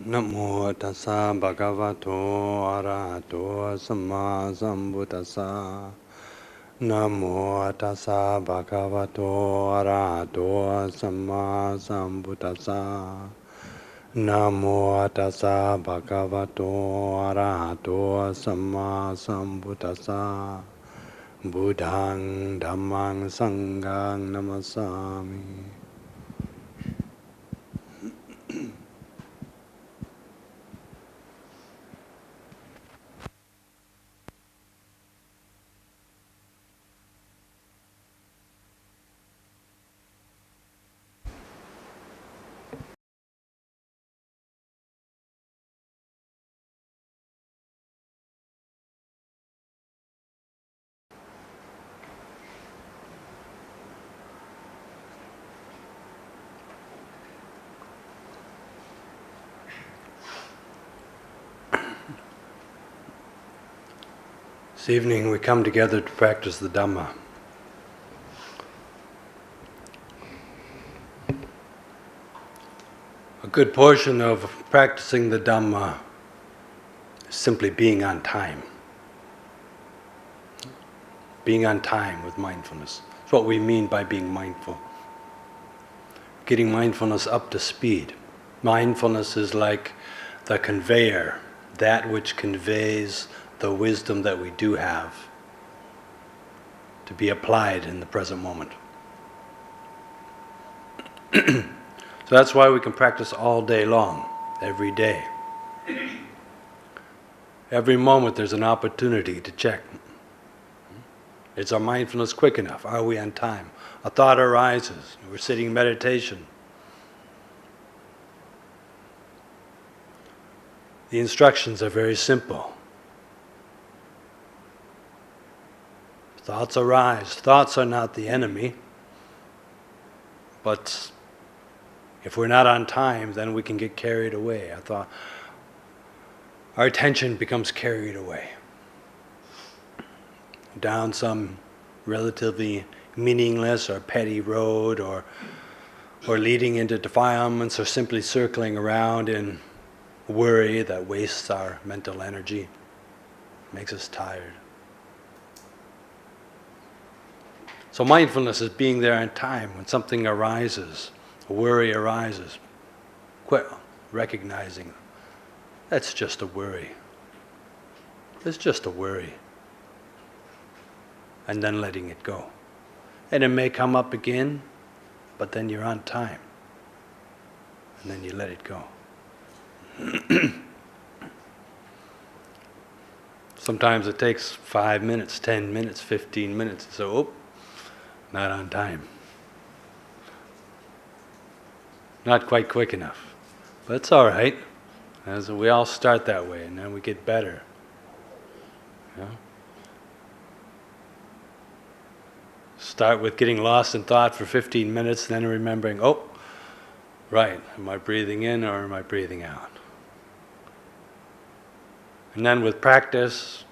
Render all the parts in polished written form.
Namo tassa bhagavato arahato samma sambuddhassa. Namo tassa bhagavato arahato samma sambuddhassa. Namo tassa bhagavato arahato samma sambuddhassa. Buddhang dhammang sanghang namasami. This evening we come together to practice the Dhamma. A good portion of practicing the Dhamma is simply being on time. Being on time with mindfulness. That's what we mean by being mindful. Getting mindfulness up to speed. Mindfulness is like the conveyor, that which conveys the wisdom that we do have to be applied in the present moment. So that's why we can practice all day long, every day. Every moment there's an opportunity to check. Is our mindfulness quick enough? Are we on time? A thought arises, we're sitting in meditation. The instructions are very simple. Thoughts arise. Thoughts are not the enemy, but if we're not on time, then we can get carried away. Our attention becomes carried away down some relatively meaningless or petty road, or leading into defilements, or simply circling around in worry that wastes our mental energy, makes us tired. So mindfulness is being there in time when something arises, a worry arises, recognizing that's just a worry. It's just a worry. And then letting it go. And it may come up again, but then you're on time. And then you let it go. Sometimes it takes 5 minutes, 10 minutes, 15 minutes. So, not on time. Not quite quick enough. But it's all right. As we all start that way, and then we get better. Yeah? Start with getting lost in thought for 15 minutes, then remembering, right, am I breathing in or am I breathing out? And then with practice,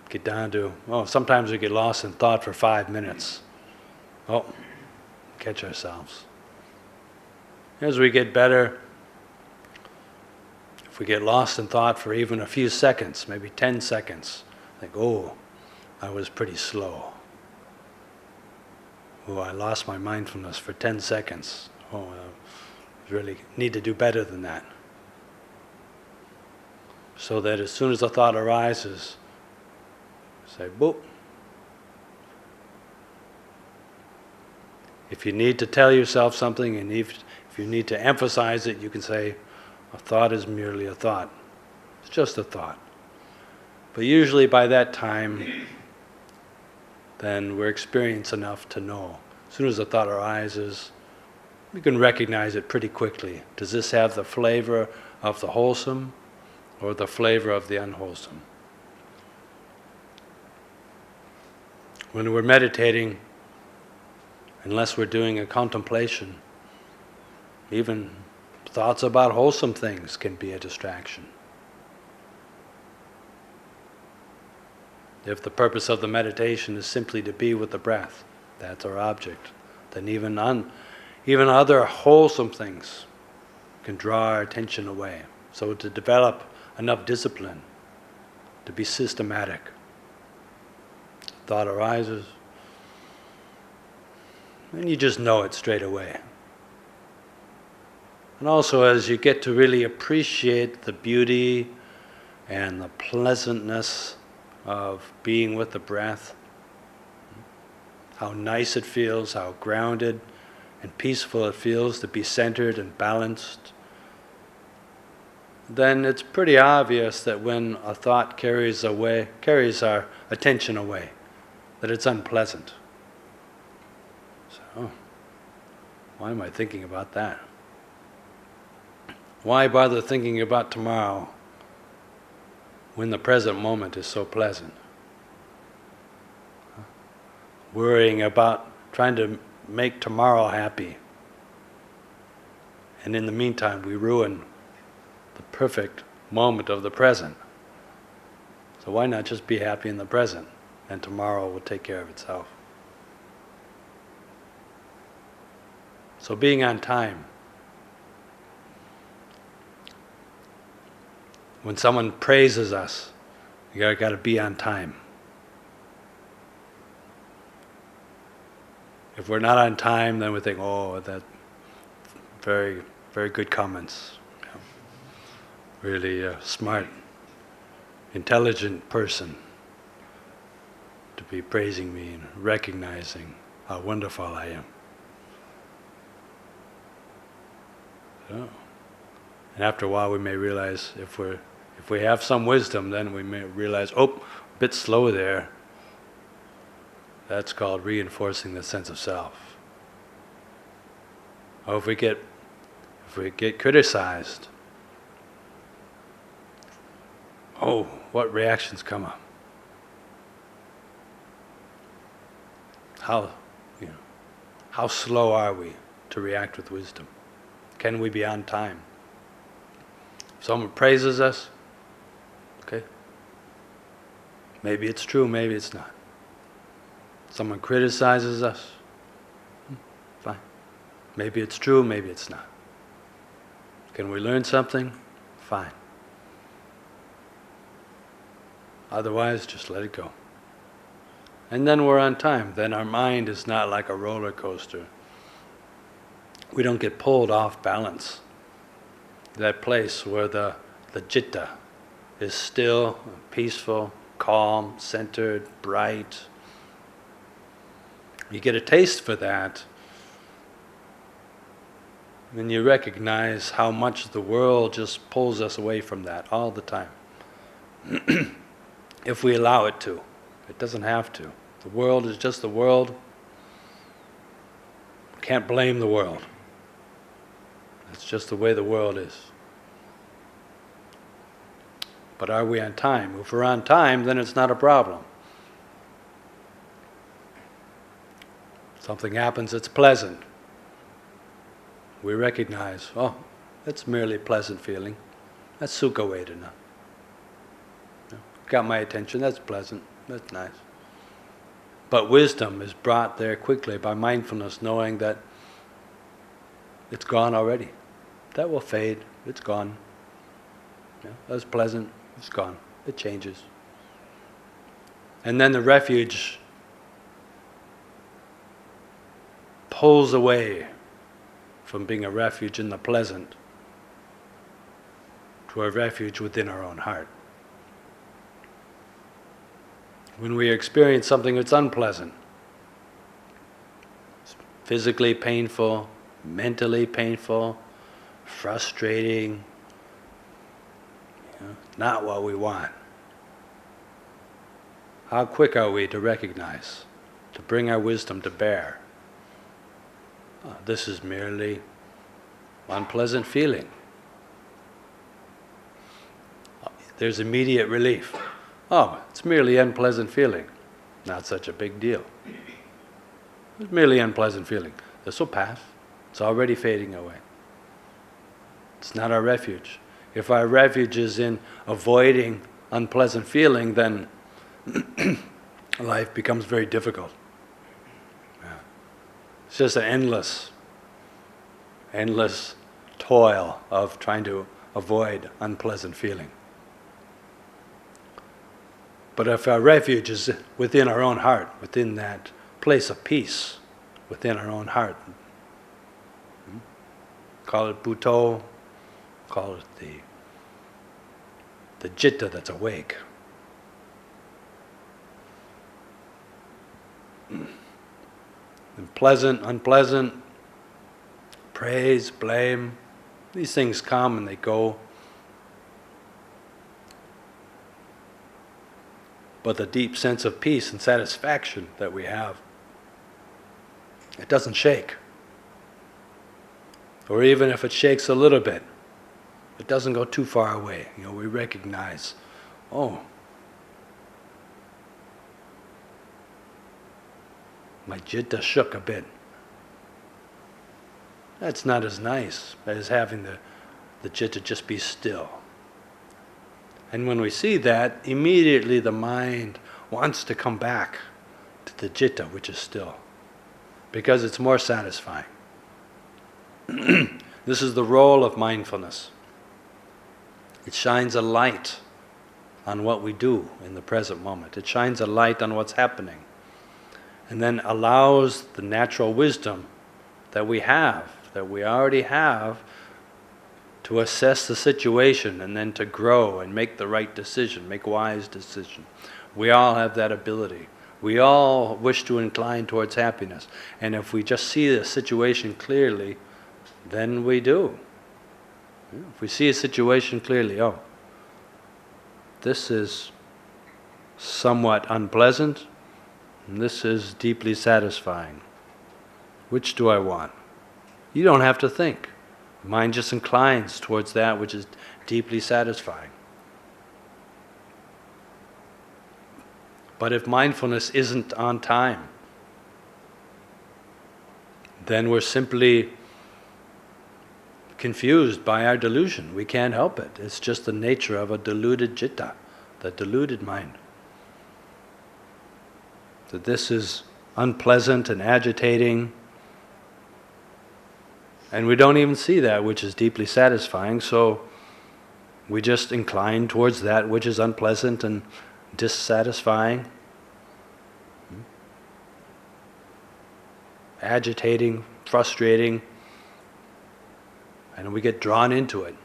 get down to, sometimes we get lost in thought for 5 minutes. Catch ourselves. As we get better, if we get lost in thought for even a few seconds, maybe 10 seconds, think, I was pretty slow. I lost my mindfulness for 10 seconds. I really need to do better than that. So that as soon as a thought arises, say, boop. If you need to tell yourself something, and if you need to emphasize it, you can say, a thought is merely a thought. It's just a thought. But usually by that time, then we're experienced enough to know. As soon as a thought arises, we can recognize it pretty quickly. Does this have the flavor of the wholesome or the flavor of the unwholesome? When we're meditating, unless we're doing a contemplation, even thoughts about wholesome things can be a distraction. If the purpose of the meditation is simply to be with the breath, that's our object, then even other wholesome things can draw our attention away. So to develop enough discipline to be systematic. Thought arises, and you just know it straight away. And also as you get to really appreciate the beauty and the pleasantness of being with the breath, how nice it feels, how grounded and peaceful it feels to be centered and balanced, then it's pretty obvious that when a thought carries our attention away, that it's unpleasant. So, why am I thinking about that? Why bother thinking about tomorrow when the present moment is so pleasant? Worrying about trying to make tomorrow happy. And in the meantime, we ruin the perfect moment of the present. So why not just be happy in the present, and tomorrow will take care of itself. So being on time. When someone praises us, you got to be on time. If we're not on time, then we think, oh, that very, very good comments. Really smart, intelligent person to be praising me and recognizing how wonderful I am. So, and after a while we may realize if we have some wisdom, then we may realize, oh, a bit slow there. That's called reinforcing the sense of self. Or if we get criticized, oh, what reactions come up? How slow are we to react with wisdom? Can we be on time? If someone praises us, okay, maybe it's true, maybe it's not. Someone criticizes us, fine. Maybe it's true, maybe it's not. Can we learn something? Fine. Otherwise, just let it go. And then we're on time. Then our mind is not like a roller coaster. We don't get pulled off balance. That place where the citta is still, peaceful, calm, centered, bright. You get a taste for that, and you recognize how much the world just pulls us away from that all the time. If we allow it to. It doesn't have to. The world is just the world. Can't blame the world. It's just the way the world is. But are we on time? If we're on time, then it's not a problem. Something happens that's pleasant. We recognize, oh, that's merely a pleasant feeling. That's sukha vedana. Got my attention, that's pleasant, that's nice. But wisdom is brought there quickly by mindfulness, knowing that it's gone already. That will fade, it's gone. That's pleasant, it's gone, it changes. And then the refuge pulls away from being a refuge in the pleasant to a refuge within our own heart. When we experience something that's unpleasant, physically painful, mentally painful, frustrating, not what we want, how quick are we to recognize, to bring our wisdom to bear? Oh, this is merely unpleasant feeling. There's immediate relief. Oh, it's merely unpleasant feeling. Not such a big deal. It's merely unpleasant feeling. This will pass. It's already fading away. It's not our refuge. If our refuge is in avoiding unpleasant feeling, then life becomes very difficult. It's just an endless toil of trying to avoid unpleasant feeling. But if our refuge is within our own heart, within that place of peace, within our own heart, call it Bhutto, call it the citta that's awake. And pleasant, unpleasant, praise, blame, these things come and they go. But the deep sense of peace and satisfaction that we have, it doesn't shake. Or even if it shakes a little bit, it doesn't go too far away. We recognize, oh, my citta shook a bit. That's not as nice as having the citta just be still. And when we see that, immediately the mind wants to come back to the citta, which is still, because it's more satisfying. This is the role of mindfulness. It shines a light on what we do in the present moment. It shines a light on what's happening, and then allows the natural wisdom that we already have, to assess the situation and then to grow and make the right decision, make wise decision. We all have that ability. We all wish to incline towards happiness. And if we just see the situation clearly, then we do. If we see a situation clearly, oh, this is somewhat unpleasant, and this is deeply satisfying. Which do I want? You don't have to think. Mind just inclines towards that which is deeply satisfying. But if mindfulness isn't on time, then we're simply confused by our delusion. We can't help it. It's just the nature of a deluded citta, the deluded mind. That this is unpleasant and agitating, and we don't even see that which is deeply satisfying, so we just incline towards that which is unpleasant and dissatisfying, agitating, frustrating, and we get drawn into it.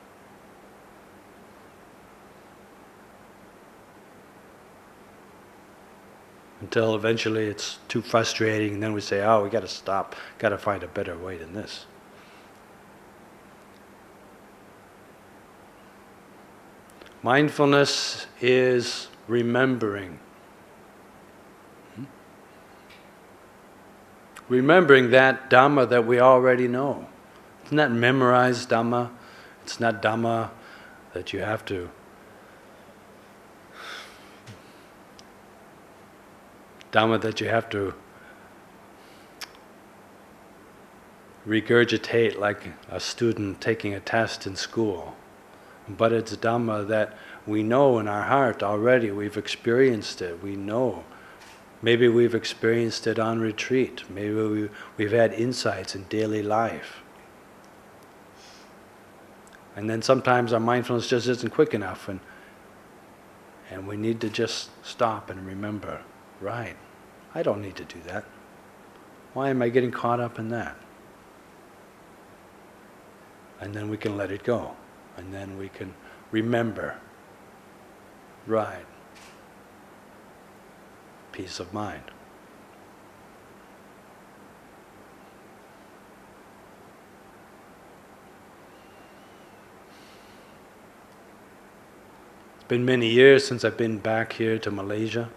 Until eventually it's too frustrating, and then we say, oh, we got to stop, got to find a better way than this. Mindfulness is remembering. Remembering that Dhamma that we already know. It's not memorized Dhamma. It's not Dhamma that you have to regurgitate like a student taking a test in school. But it's Dhamma that we know in our heart already. We've experienced it. We know. Maybe we've experienced it on retreat. Maybe we've had insights in daily life. And then sometimes our mindfulness just isn't quick enough, and we need to just stop and remember, right, I don't need to do that. Why am I getting caught up in that? And then we can let it go. And then we can remember, right, peace of mind. It's been many years since I've been back here to Malaysia.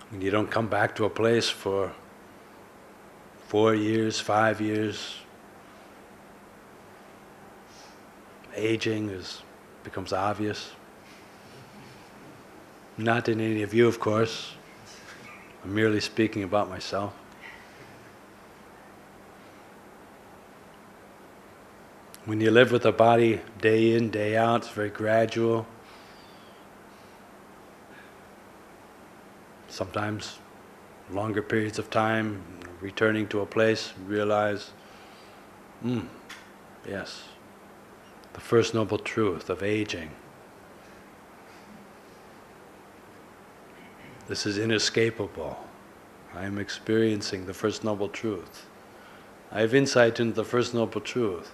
When you don't come back to a place for 4 years, 5 years, aging becomes obvious. Not in any of you, of course. I'm merely speaking about myself. When you live with the body day in, day out, it's very gradual. sometimes longer periods of time, returning to a place, realize, yes, the First Noble Truth of aging. This is inescapable. I am experiencing the First Noble Truth. I have insight into the First Noble Truth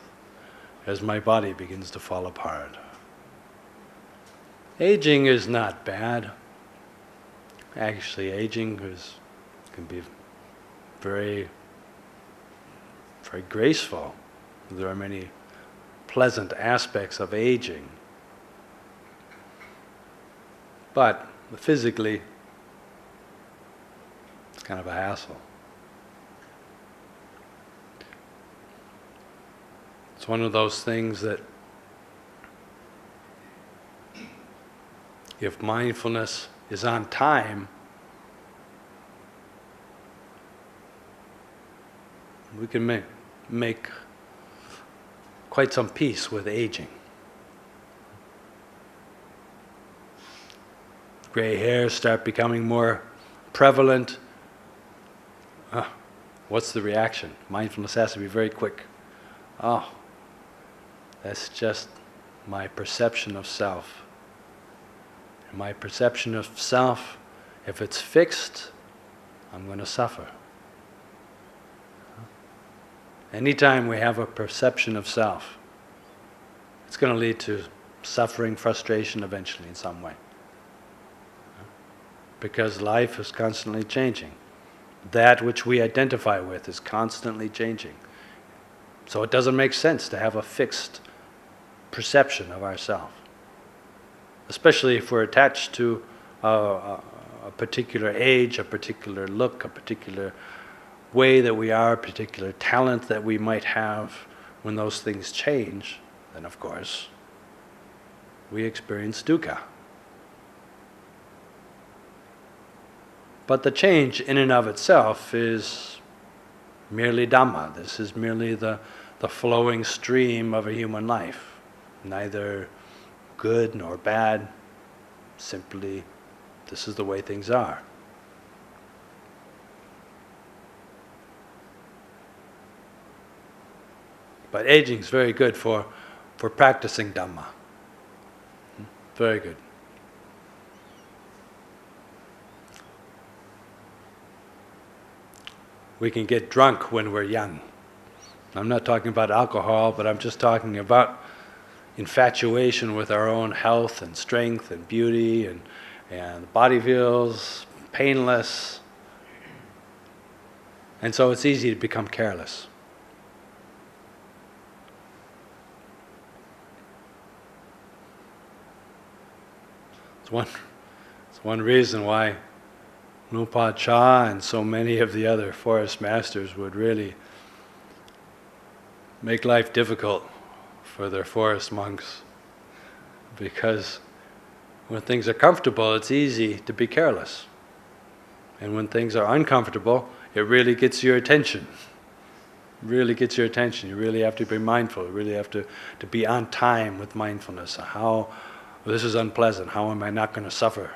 as my body begins to fall apart. Aging is not bad. Actually, aging can be very, very graceful. There are many pleasant aspects of aging. But physically, it's kind of a hassle. It's one of those things that if mindfulness is on time, we can make quite some peace with aging. Gray hairs start becoming more prevalent. What's the reaction? Mindfulness has to be very quick. Oh, that's just my perception of self. And my perception of self, if it's fixed, I'm going to suffer. Anytime we have a perception of self, it's going to lead to suffering, frustration eventually in some way. Because life is constantly changing. That which we identify with is constantly changing. So it doesn't make sense to have a fixed perception of ourselves. Especially if we're attached to a particular age, a particular look, a particular way that we are, a particular talent that we might have. When those things change, then of course, we experience dukkha. But the change in and of itself is merely Dhamma. This is merely the flowing stream of a human life. Neither good nor bad, simply this is the way things are. But aging is very good for practicing Dhamma. Very good. We can get drunk when we're young. I'm not talking about alcohol, but I'm just talking about infatuation with our own health and strength and beauty, and the body feels painless. And so it's easy to become careless. It's one reason why Lumpur Cha and so many of the other forest masters would really make life difficult for their forest monks, because when things are comfortable, it's easy to be careless. And when things are uncomfortable, it really gets your attention. Really gets your attention. You really have to be mindful. You really have to be on time with mindfulness. How, this is unpleasant. How am I not going to suffer?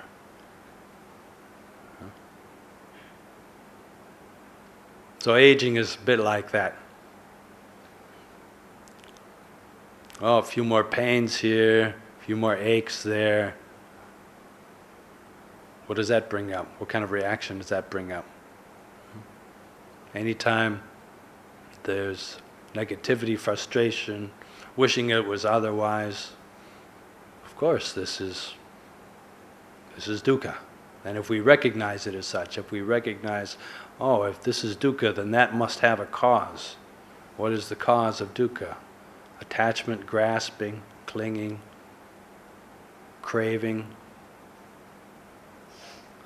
So aging is a bit like that. Oh, a few more pains here, a few more aches there. What does that bring up? What kind of reaction does that bring up? Anytime there's negativity, frustration, wishing it was otherwise, of course this is dukkha. And if we recognize it as such, if we recognize, oh, if this is dukkha, then that must have a cause. What is the cause of dukkha? Attachment, grasping, clinging, craving.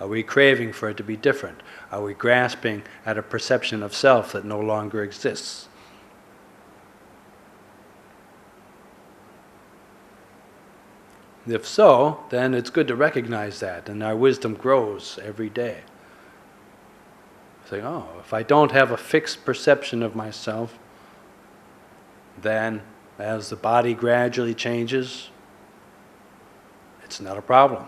Are we craving for it to be different? Are we grasping at a perception of self that no longer exists? If so, then it's good to recognize that, and our wisdom grows every day. Say, oh, if I don't have a fixed perception of myself, then as the body gradually changes, it's not a problem.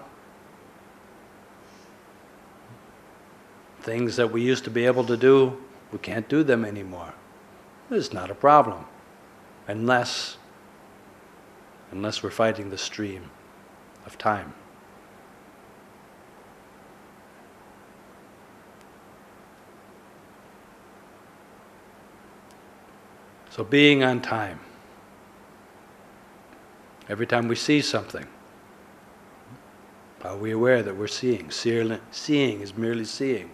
things that we used to be able to do, we can't do them anymore. It's not a problem, unless we're fighting the stream of time. So being on time. Every time we see something, are we aware that we're seeing? Seeing is merely seeing.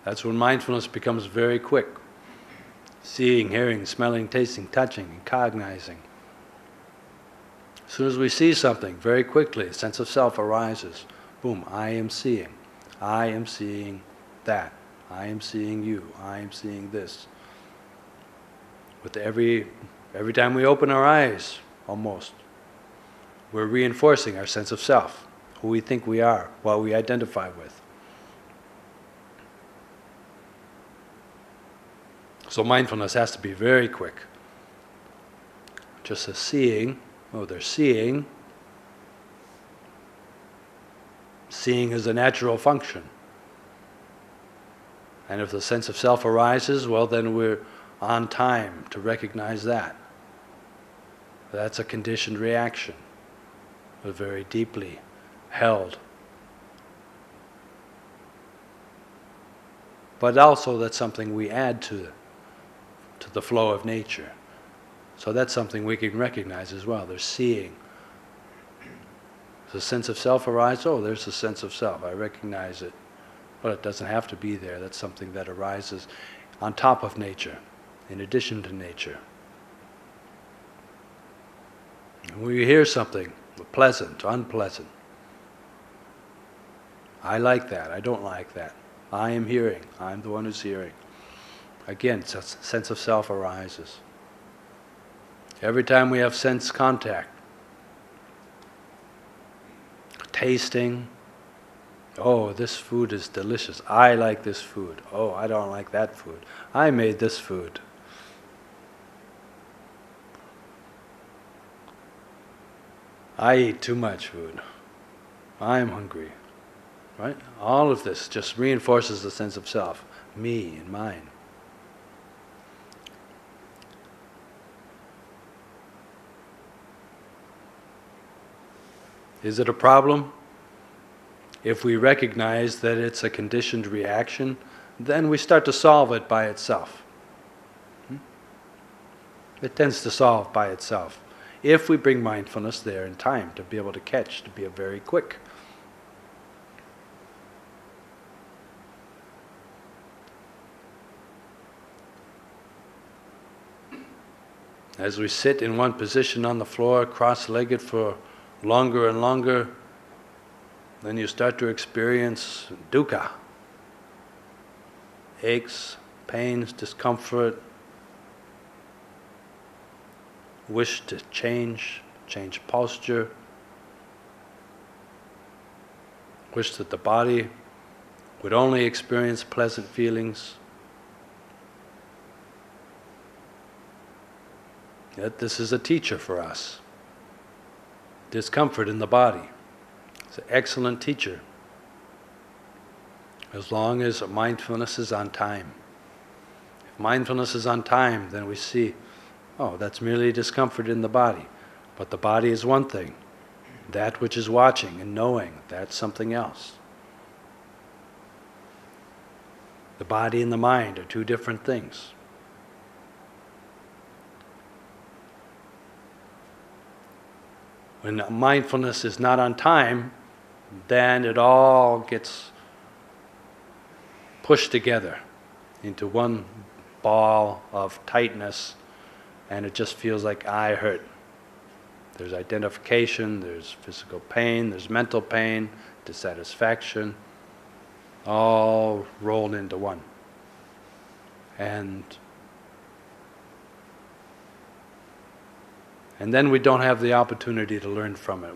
That's when mindfulness becomes very quick. Seeing, hearing, smelling, tasting, touching, and cognizing. As soon as we see something, very quickly, a sense of self arises. Boom, I am seeing. I am seeing that. I am seeing you. I am seeing this. With every time we open our eyes, almost, we're reinforcing our sense of self, who we think we are, what we identify with. So mindfulness has to be very quick. Just as seeing, they're seeing. Seeing is a natural function. And if the sense of self arises, well, then we're on time to recognize that. That's a conditioned reaction, but very deeply held. But also that's something we add to the flow of nature. So that's something we can recognize as well. There's seeing. Does a sense of self arise? Oh, there's a sense of self. I recognize it. But it doesn't have to be there. That's something that arises on top of nature, in addition to nature. And when you hear something, pleasant, unpleasant, I like that, I don't like that. I am hearing, I'm the one who's hearing. Again, a sense of self arises. Every time we have sense contact, tasting, oh, this food is delicious. I like this food. Oh, I don't like that food. I made this food. I eat too much food. I'm hungry. Right? All of this just reinforces the sense of self, me and mine. Is it a problem? If we recognize that it's a conditioned reaction, then we start to solve it by itself. It tends to solve by itself. If we bring mindfulness there in time to be able to catch, to be very quick. As we sit in one position on the floor, cross-legged for longer and longer, then you start to experience dukkha, aches, pains, discomfort, wish to change posture, wish that the body would only experience pleasant feelings. Yet this is a teacher for us. Discomfort in the body. It's an excellent teacher, as long as mindfulness is on time. If mindfulness is on time, then we see, oh, that's merely discomfort in the body. But the body is one thing. That which is watching and knowing, that's something else. The body and the mind are two different things. When mindfulness is not on time, then it all gets pushed together into one ball of tightness, and it just feels like I hurt. There's identification, there's physical pain, there's mental pain, dissatisfaction, all rolled into one. And then we don't have the opportunity to learn from it.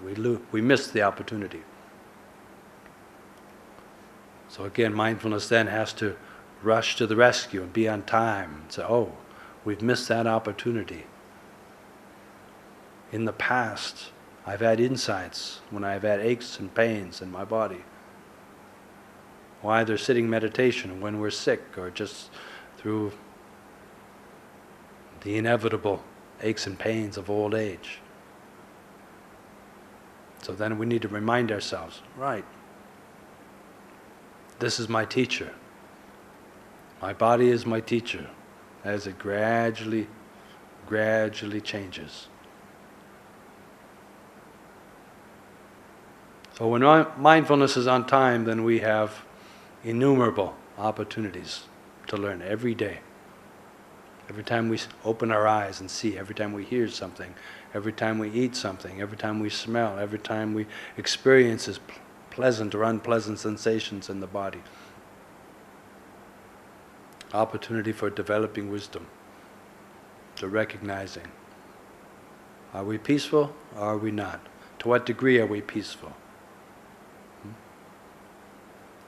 We miss the opportunity. So again, mindfulness then has to rush to the rescue and be on time and say, oh, we've missed that opportunity. In the past, I've had insights when I've had aches and pains in my body. Why they're sitting meditation when we're sick, or just through the inevitable aches and pains of old age. So then we need to remind ourselves, right, this is my teacher. My body is my teacher as it gradually changes. So when mindfulness is on time, then we have innumerable opportunities to learn every day. Every time we open our eyes and see, every time we hear something, every time we eat something, every time we smell, every time we experience pleasant or unpleasant sensations in the body. Opportunity for developing wisdom, to recognizing, are we peaceful or are we not? To what degree are we peaceful?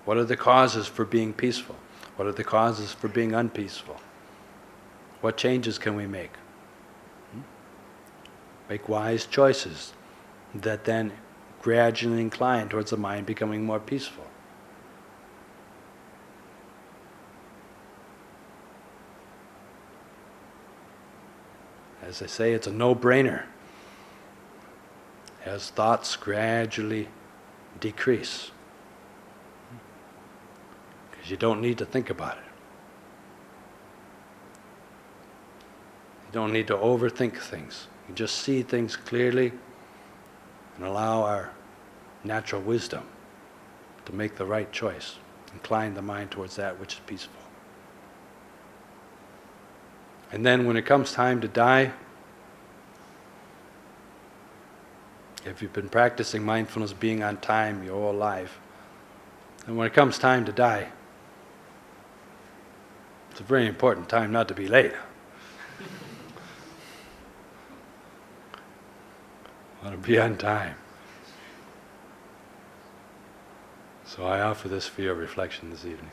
What are the causes for being peaceful? What are the causes for being unpeaceful? What changes can we make? Make wise choices that then gradually incline towards the mind becoming more peaceful. As I say, it's a no-brainer. As thoughts gradually decrease. Because you don't need to think about it. You don't need to overthink things. You just see things clearly and allow our natural wisdom to make the right choice. Incline the mind towards that which is peaceful. And then when it comes time to die, if you've been practicing mindfulness, being on time your whole life, and when it comes time to die, it's a very important time not to be late. I want to be on time. So I offer this for your reflection this evening.